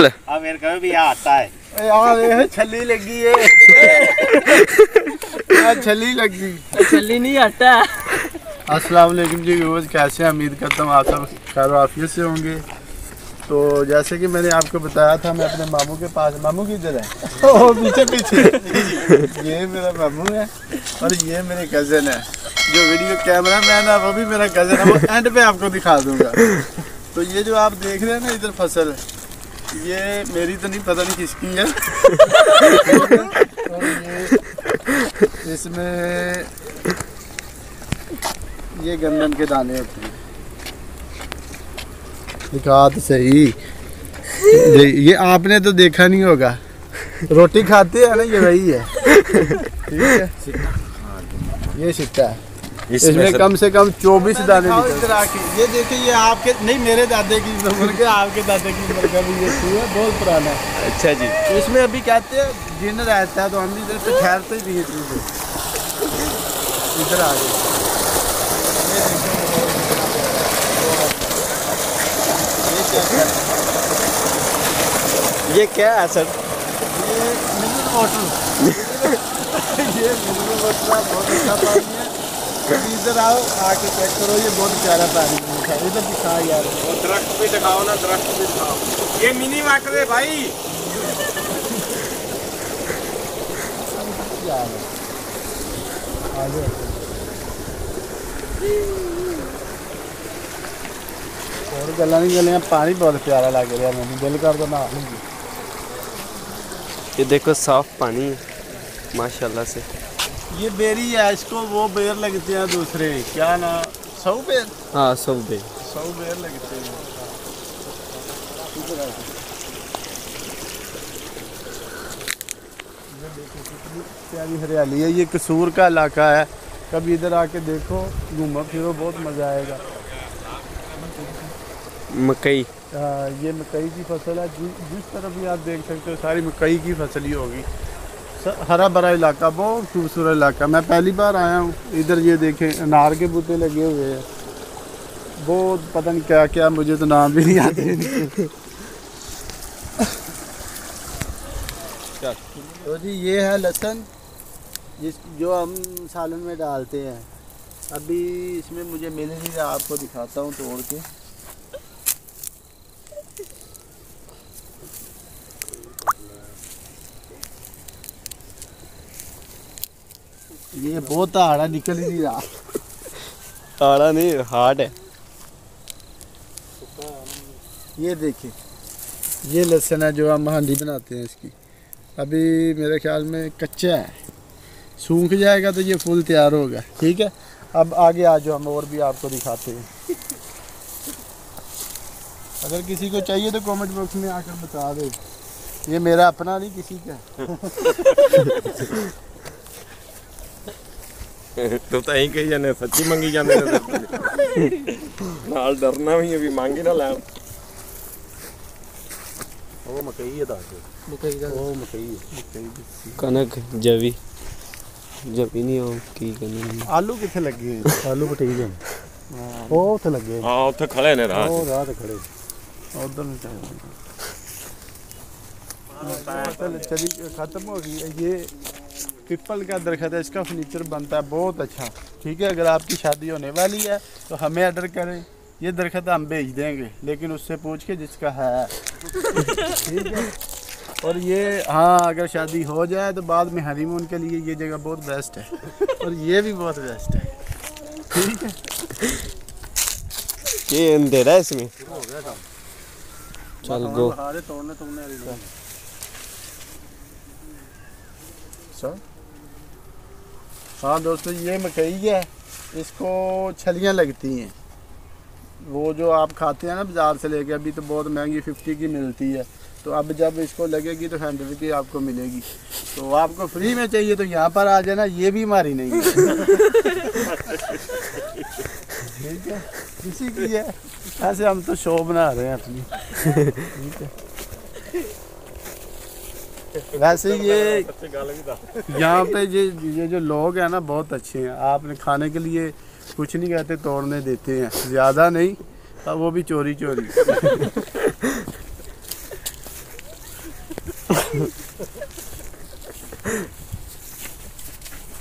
मेरे को भी आता है यार, ये छली लगी है। छली लगी, छली नहीं आता। अस्सलाम वालेकुम जी व्यूअर्स, कैसे हैं? उम्मीद करता हूँ आप सब खैर आफियत से होंगे। तो जैसे कि मैंने आपको बताया था, मैं अपने मामू के पास, मामू किधर है? ओ पीछे पीछे। ये मेरा मामू है और ये मेरे कज़न है। जो वीडियो कैमरा मैन है वो भी मेरा कज़न है, वो एंड पे आपको दिखा दूंगा। तो ये जो आप देख रहे हैं ना इधर फसल, ये मेरी तो नहीं, पता नहीं किसकी है। और ये इसमें ये गंदम के दाने होते हैं। दिखा तो सही, ये आपने तो देखा नहीं होगा। रोटी खाते हैं ना, ये वही है। ठीक है, ये सिक्का है, इसमें कम से कम 24 दाने निकलते। ये देखिए, ये आपके नहीं, मेरे दादे की उम्र के, आपके दादे की उम्र का भी ये है, बहुत पुराना है। अच्छा जी। इसमें अभी कहते हैं जिन रहता है, तो हम इधर पे ठहरते ही नहीं चीज़ें। इधर आ गए, ये क्या है सर? ये मिनरल वाटर। ये मिनरल वाटर बहुत अच्छा पानी है। इधर आओ, आके चेक करो, ये बहुत प्यारा पानी है। इधर दिखा यार, दरख्त भी दिखाओ ना, दरख्त भी दिखाओ। ये मिनी वाटर है भाई। और गल्ला नहीं गलियां, पानी बहुत प्यारा लग रहा है, मैंने दिल कर दो ना। ये देखो साफ पानी है माशाल्लाह से। ये बेरी है, इसको वो बेर लगते हैं दूसरे, क्या ना, सौ बेर। हाँ, सब दे 100 बेर लगते हैं। ये देखो कितनी प्यारी हरियाली है। ये कसूर का इलाका है, कभी इधर आके देखो, घूमो फिरो, बहुत मज़ा आएगा। मकई, ये मकई की फसल है। जिस तरफ भी आप देख सकते हो, सारी मकई की फसल ही होगी। हरा भरा इलाका, बहुत खूबसूरत इलाका। मैं पहली बार आया हूँ इधर। ये देखें, अनार के बूटे लगे हुए हैं, बहुत पता नहीं क्या क्या, मुझे तो नाम भी नहीं आते। तो जी ये है लहसुन, जो हम सालन में डालते हैं। अभी इसमें मुझे मिल नहीं रहा, आपको दिखाता हूँ तोड़ के। ये बहुत आड़ा निकल ही नहीं रहा। आड़ा नहीं, हार्ड है। ये देखिए, ये लहसुन है जो हम हांडी बनाते हैं इसकी। अभी मेरे ख्याल में कच्चा है, सूख जाएगा तो ये फुल तैयार होगा। ठीक है, अब आगे आ जाओ, हम और भी आपको दिखाते हैं। अगर किसी को चाहिए तो कमेंट बॉक्स में आकर बता दे। ये मेरा अपना नहीं, किसी का। तो यही कही जाने, सच्ची मंगी जाने नाल डरना भी अभी मांगी ना लैम। वो मकई है, मकई का, वो मकई है, कनक जवी जवी नहीं हो की करनी। आलू किथे लगे? आलू पटीक है, वो उथे लगे। हां, उथे खड़े ने रात, वो रात खड़े उधर में चली खत्म हो गई। ये पीपल का दरख्त है, इसका फर्नीचर बनता है बहुत अच्छा। ठीक है, अगर आपकी शादी होने वाली है तो हमें ऑर्डर करें, ये दरख्त हम भेज देंगे, लेकिन उससे पूछ के जिसका है। ठीक है, और ये हाँ, अगर शादी हो जाए तो बाद में हनीमून के लिए ये जगह बहुत बेस्ट है, और ये भी बहुत बेस्ट है। ठीक है, ये अंधेरा है इसमें। चल गो। तोड़ने हाँ दोस्तों, ये मकई है, इसको छलियाँ लगती हैं। वो जो आप खाते हैं ना बाज़ार से लेके, अभी तो बहुत महंगी 50 की मिलती है। तो अब जब इसको लगेगी तो 100 की आपको मिलेगी। तो आपको फ्री में चाहिए तो यहाँ पर आ जाना, ये भी हमारी नहीं है। ठीक है, किसी की है, ऐसे हम तो शो बना रहे हैं अपनी। ठीक है, वैसे ये यहाँ पे ये जो लोग हैं ना बहुत अच्छे हैं। आपने खाने के लिए कुछ नहीं कहते, तोड़ने देते हैं, ज़्यादा नहीं, वो भी चोरी चोरी।